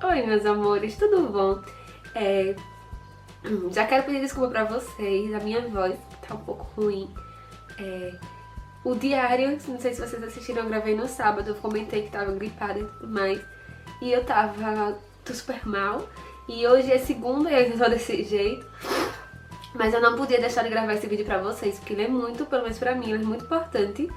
Oi, meus amores, tudo bom? Já quero pedir desculpa pra vocês, a minha voz tá um pouco ruim. O diário, não sei se vocês assistiram, eu gravei no sábado, eu comentei que tava gripada e tudo mais. E eu tô super mal. E hoje é segunda e eu tô desse jeito. Mas eu não podia deixar de gravar esse vídeo pra vocês, porque ele é muito, pelo menos pra mim, ele é muito importante.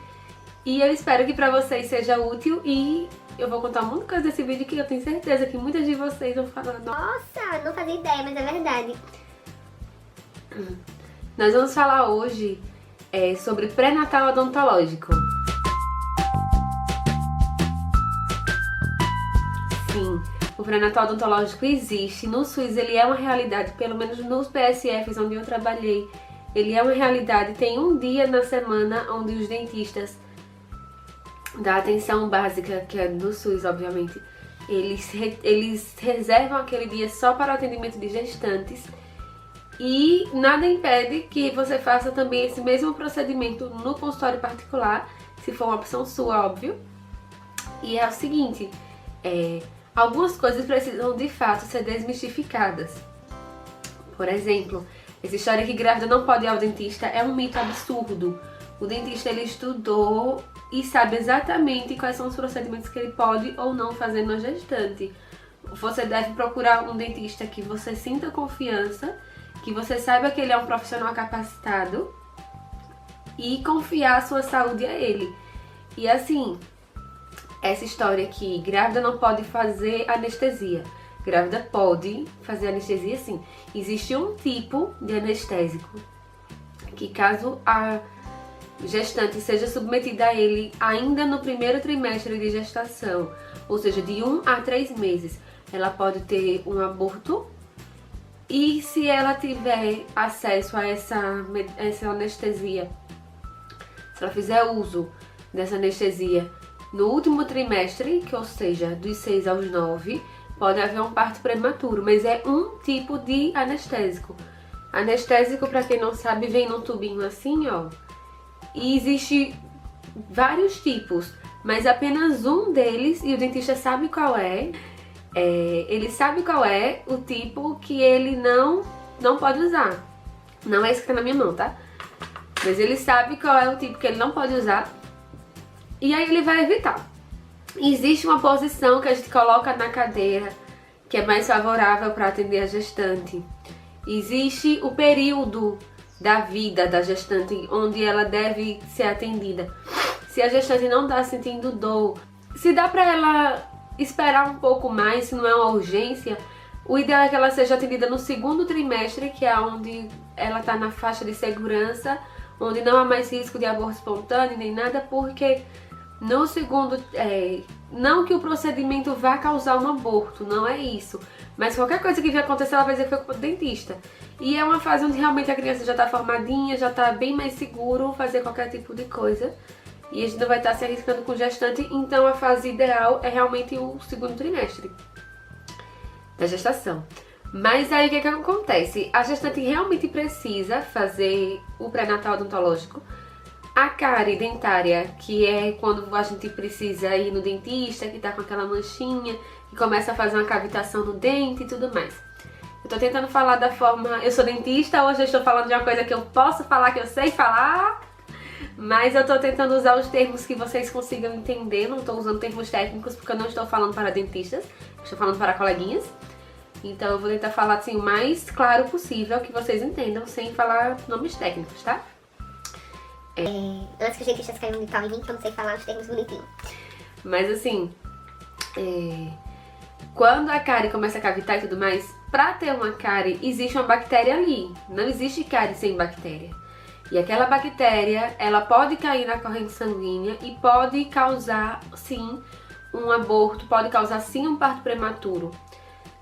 E eu espero que pra vocês seja útil e eu vou contar um monte de coisa desse vídeo que eu tenho certeza que muitas de vocês vão falar. Nossa, não fazia ideia, mas é verdade. Nós vamos falar hoje sobre pré-natal odontológico. Sim, o pré-natal odontológico existe. No SUS ele é uma realidade, pelo menos nos PSFs onde eu trabalhei. Ele é uma realidade, tem um dia na semana onde os dentistas da atenção básica, que é no SUS, obviamente, eles reservam aquele dia só para o atendimento de gestantes e nada impede que você faça também esse mesmo procedimento no consultório particular, se for uma opção sua, óbvio. E é o seguinte, algumas coisas precisam de fato ser desmistificadas. Por exemplo, essa história que grávida não pode ir ao dentista é um mito absurdo. O dentista ele estudou e sabe exatamente quais são os procedimentos que ele pode ou não fazer na gestante. Você deve procurar um dentista que você sinta confiança, que você saiba que ele é um profissional capacitado e confiar a sua saúde a ele. E assim, essa história que grávida não pode fazer anestesia. Grávida pode fazer anestesia sim. Existe um tipo de anestésico que caso a gestante seja submetida a ele ainda no primeiro trimestre de gestação, ou seja, de 1 a 3 meses, ela pode ter um aborto. E se ela tiver acesso a essa anestesia, se ela fizer uso dessa anestesia no último trimestre, que ou seja, dos 6 aos 9, pode haver um parto prematuro, mas é um tipo de anestésico. Anestésico, para quem não sabe, vem num tubinho assim, ó. E existe vários tipos, mas apenas um deles, e o dentista sabe qual é. Ele sabe qual é o tipo que ele não pode usar. Não é esse que tá na minha mão, tá? Mas ele sabe qual é o tipo que ele não pode usar. E aí ele vai evitar. Existe uma posição que a gente coloca na cadeira que é mais favorável para atender a gestante. Existe o período da vida da gestante onde ela deve ser atendida. Se a gestante não tá sentindo dor, se dá para ela esperar um pouco mais, se não é uma urgência, o ideal é que ela seja atendida no segundo trimestre, que é onde ela tá na faixa de segurança, onde não há mais risco de aborto espontâneo nem nada, porque no segundo, não que o procedimento vá causar um aborto, não é isso. Mas qualquer coisa que vier acontecer, ela vai dizer que foi culpa do dentista. E é uma fase onde realmente a criança já tá formadinha, já tá bem mais seguro fazer qualquer tipo de coisa. E a gente não vai estar se arriscando com gestante, então a fase ideal é realmente o segundo trimestre da gestação. Mas aí o que acontece? A gestante realmente precisa fazer o pré-natal odontológico. A cárie dentária, que é quando a gente precisa ir no dentista, que tá com aquela manchinha, que começa a fazer uma cavitação no dente e tudo mais. Eu tô tentando falar da forma... Eu sou dentista, hoje eu estou falando de uma coisa que eu posso falar, que eu sei falar, mas eu tô tentando usar os termos que vocês consigam entender. Não tô usando termos técnicos porque eu não estou falando para dentistas, estou falando para coleguinhas. Então eu vou tentar falar assim o mais claro possível, que vocês entendam, sem falar nomes técnicos, tá? Antes que os dentistas caiam de pau em mim, que eu não sei falar os termos bonitinhos. Mas assim, quando a cárie começa a cavitar e tudo mais, pra ter uma cárie existe uma bactéria ali. Não existe cárie sem bactéria. E aquela bactéria, ela pode cair na corrente sanguínea e pode causar, sim, um aborto, pode causar, sim, um parto prematuro.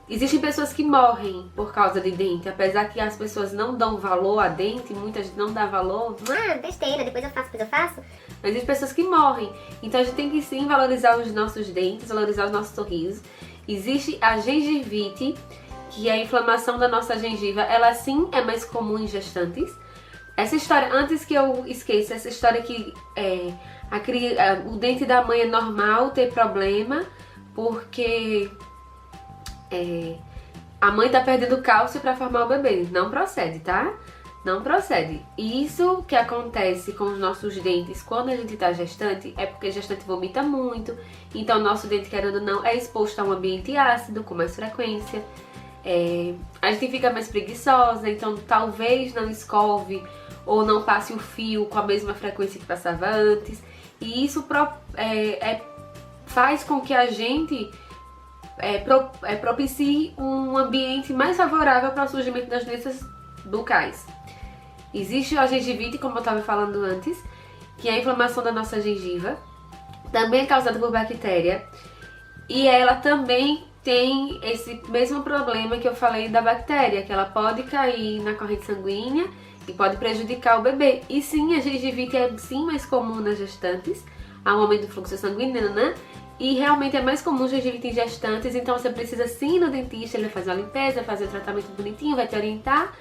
Existem pessoas que morrem por causa de dente, apesar que as pessoas não dão valor a dente, muita gente não dá valor. Besteira, depois eu faço. Mas existem pessoas que morrem, então a gente tem que sim valorizar os nossos dentes, valorizar os nossos sorrisos. Existe a gengivite, que é a inflamação da nossa gengiva, ela sim é mais comum em gestantes. Essa história, antes que eu esqueça, essa história que o dente da mãe é normal ter problema, porque a mãe tá perdendo cálcio pra formar o bebê. Não procede, tá? Não procede. E isso que acontece com os nossos dentes quando a gente tá gestante é porque a gestante vomita muito. Então o nosso dente, querendo ou não, é exposto a um ambiente ácido com mais frequência. A gente fica mais preguiçosa, então talvez não escove ou não passe o fio com a mesma frequência que passava antes. E isso faz com que a gente propicie um ambiente mais favorável para o surgimento das doenças bucais. Existe a gengivite, como eu estava falando antes, que é a inflamação da nossa gengiva, também é causada por bactéria, e ela também tem esse mesmo problema que eu falei da bactéria, que ela pode cair na corrente sanguínea e pode prejudicar o bebê. E sim, a gengivite é sim mais comum nas gestantes, há um aumento do fluxo sanguíneo, né? E realmente é mais comum gengivite em gestantes, então você precisa sim ir no dentista, ele vai fazer uma limpeza, fazer o tratamento bonitinho, vai te orientar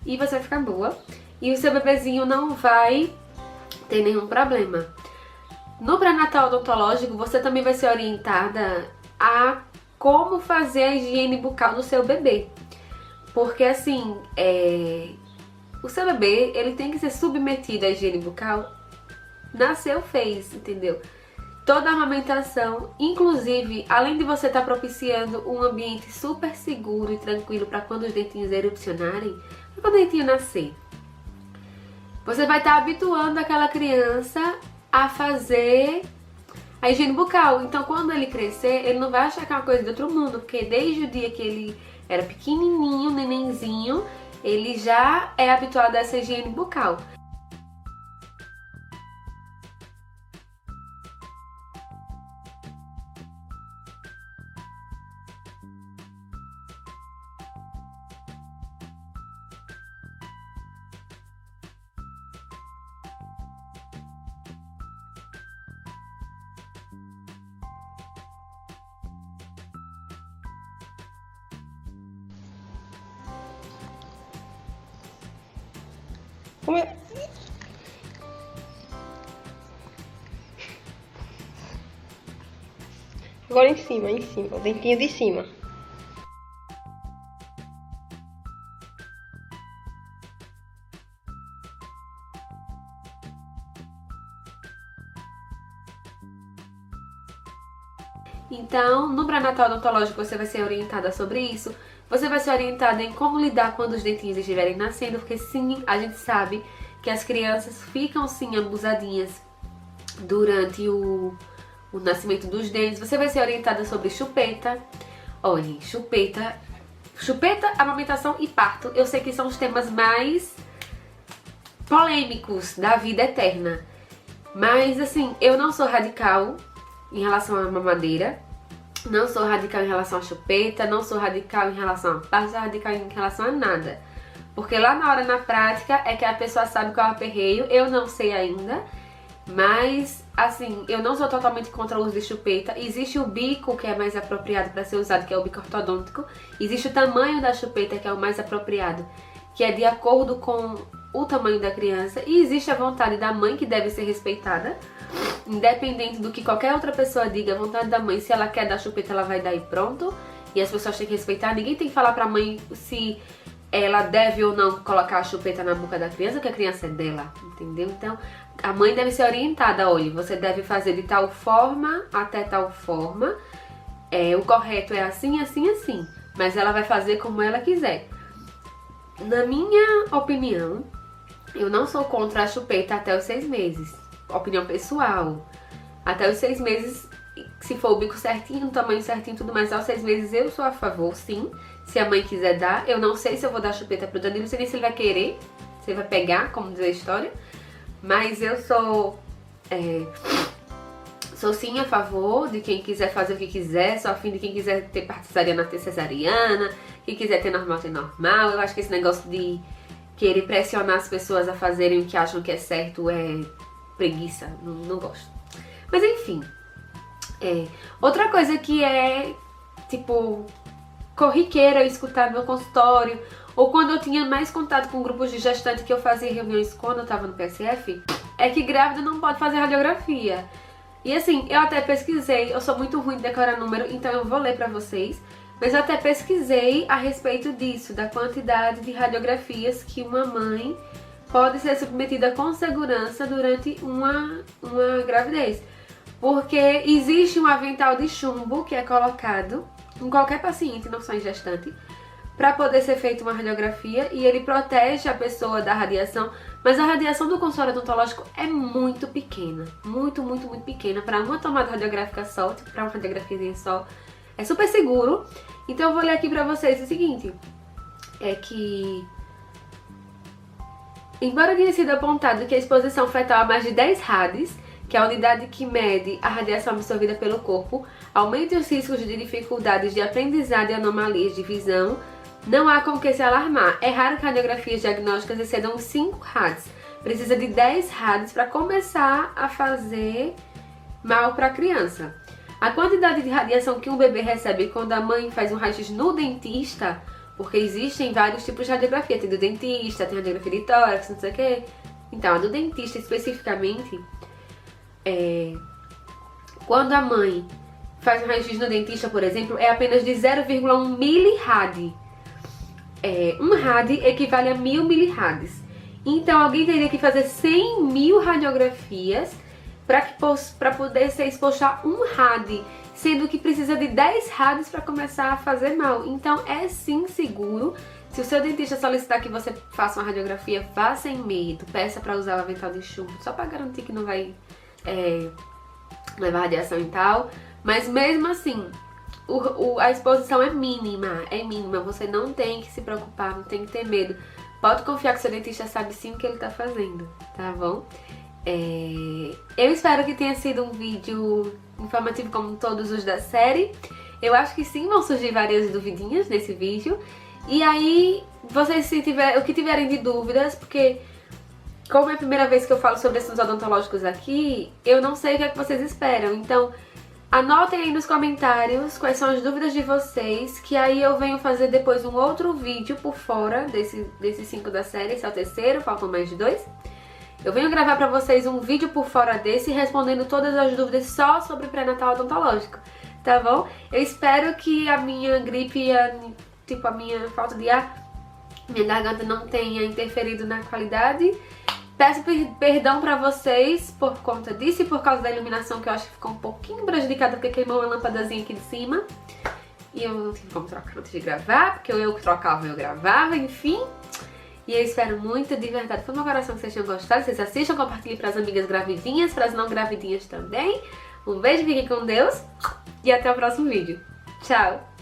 e você vai ficar boa. E o seu bebezinho não vai ter nenhum problema. No pré-natal odontológico, você também vai ser orientada a como fazer a higiene bucal do seu bebê. Porque assim, o seu bebê, ele tem que ser submetido à higiene bucal. Nasceu, fez, entendeu? Toda a amamentação, inclusive, além de você estar propiciando um ambiente super seguro e tranquilo para quando os dentinhos erupcionarem, para quando o dentinho nascer, você vai estar habituando aquela criança a fazer a higiene bucal. Então, quando ele crescer, ele não vai achar que é uma coisa de outro mundo, porque desde o dia que ele era pequenininho, nenenzinho, ele já é habituado a essa higiene bucal. Agora em cima, o dentinho de cima. Então, no pré-natal odontológico você vai ser orientada sobre isso. Você vai ser orientada em como lidar quando os dentinhos estiverem nascendo, porque sim, a gente sabe que as crianças ficam sim abusadinhas durante o nascimento dos dentes. Você vai ser orientada sobre chupeta. Olhem, chupeta, amamentação e parto. Eu sei que são os temas mais polêmicos da vida eterna. Mas assim, eu não sou radical em relação à mamadeira. Não sou radical em relação à chupeta. Não sou radical em relação a parto. Sou radical em relação a nada. Porque lá na hora, na prática, é que a pessoa sabe qual é o aperreio. Eu não sei ainda. Mas, assim, eu não sou totalmente contra o uso de chupeta. Existe o bico que é mais apropriado para ser usado, que é o bico ortodôntico. Existe o tamanho da chupeta, que é o mais apropriado, que é de acordo com o tamanho da criança. E existe a vontade da mãe, que deve ser respeitada. Independente do que qualquer outra pessoa diga, a vontade da mãe, se ela quer dar chupeta, ela vai dar e pronto. E as pessoas têm que respeitar. Ninguém tem que falar pra mãe se ela deve ou não colocar a chupeta na boca da criança, que a criança é dela, entendeu? Então, a mãe deve ser orientada, olha, você deve fazer de tal forma até tal forma. O correto é assim, assim, assim. Mas ela vai fazer como ela quiser. Na minha opinião, eu não sou contra a chupeta até os 6 meses. Opinião pessoal. Até os 6 meses, se for o bico certinho, o tamanho certinho e tudo mais, aos 6 meses eu sou a favor, sim. Se a mãe quiser dar, eu não sei se eu vou dar chupeta pro Danilo, não sei nem se ele vai querer, se ele vai pegar, como diz a história. Mas eu sou sim a favor de quem quiser fazer o que quiser, sou a fim de quem quiser ter parto cesariana, ter cesariana, quem quiser ter normal, ter normal. Eu acho que esse negócio de querer pressionar as pessoas a fazerem o que acham que é certo é preguiça, não gosto. Mas enfim, outra coisa que é, tipo, corriqueira eu escutar no meu consultório, ou quando eu tinha mais contato com grupos de gestante que eu fazia reuniões quando eu tava no PSF, é que grávida não pode fazer radiografia. E assim, eu até pesquisei, eu sou muito ruim de decorar número, então eu vou ler pra vocês. Mas eu até pesquisei a respeito disso, da quantidade de radiografias que uma mãe pode ser submetida com segurança durante uma gravidez. Porque existe um avental de chumbo que é colocado em qualquer paciente, não só em gestante, para poder ser feita uma radiografia, e ele protege a pessoa da radiação, mas a radiação do consultório odontológico é muito pequena, muito pequena, para uma tomada radiográfica só, tipo, para uma radiografia só, é super seguro. Então eu vou ler aqui para vocês o seguinte, é que, embora tenha sido apontado que a exposição fetal a mais de 10 rads, que é a unidade que mede a radiação absorvida pelo corpo, aumenta os riscos de dificuldades de aprendizado e anomalias de visão, não há com que se alarmar. É raro que radiografias diagnósticas excedam 5 rads. Precisa de 10 rads para começar a fazer mal para a criança. A quantidade de radiação que um bebê recebe quando a mãe faz um raio-x no dentista, porque existem vários tipos de radiografia, tem do dentista, tem radiografia de tórax, não sei o que. Então, a do dentista especificamente, quando a mãe faz um raio-x no dentista, por exemplo, é apenas de 0,1 milirad. Um rad equivale a 1000 milirads. Então alguém teria que fazer 100 mil radiografias para poder ser exposto a um rad, sendo que precisa de 10 rads para começar a fazer mal. Então é sim seguro. Se o seu dentista solicitar que você faça uma radiografia, vá sem medo, peça para usar o avental de chumbo, só para garantir que não vai levar radiação e tal. Mas mesmo assim, a exposição é mínima, você não tem que se preocupar, não tem que ter medo. Pode confiar que seu dentista sabe sim o que ele tá fazendo, tá bom? Eu espero que tenha sido um vídeo informativo como todos os da série. Eu acho que sim, vão surgir várias duvidinhas nesse vídeo. E aí, vocês o que tiverem de dúvidas, porque como é a primeira vez que eu falo sobre assuntos odontológicos aqui, eu não sei o que é que vocês esperam, então anotem aí nos comentários quais são as dúvidas de vocês, que aí eu venho fazer depois um outro vídeo por fora desses 5 da série. Esse é o terceiro, faltam mais de 2. Eu venho gravar pra vocês um vídeo por fora desse, respondendo todas as dúvidas só sobre pré-natal odontológico, tá bom? Eu espero que a minha gripe, a minha falta de ar, minha garganta não tenha interferido na qualidade. Peço perdão pra vocês por conta disso e por causa da iluminação, que eu acho que ficou um pouquinho prejudicada porque queimou uma lâmpadazinha aqui de cima. E eu não tive como trocar antes de gravar, porque eu que trocava, eu gravava, enfim. E eu espero muito, de verdade, do meu coração, que vocês tenham gostado. Vocês assistam, compartilhem pras amigas gravidinhas, pras não gravidinhas também. Um beijo, fiquem com Deus e até o próximo vídeo. Tchau!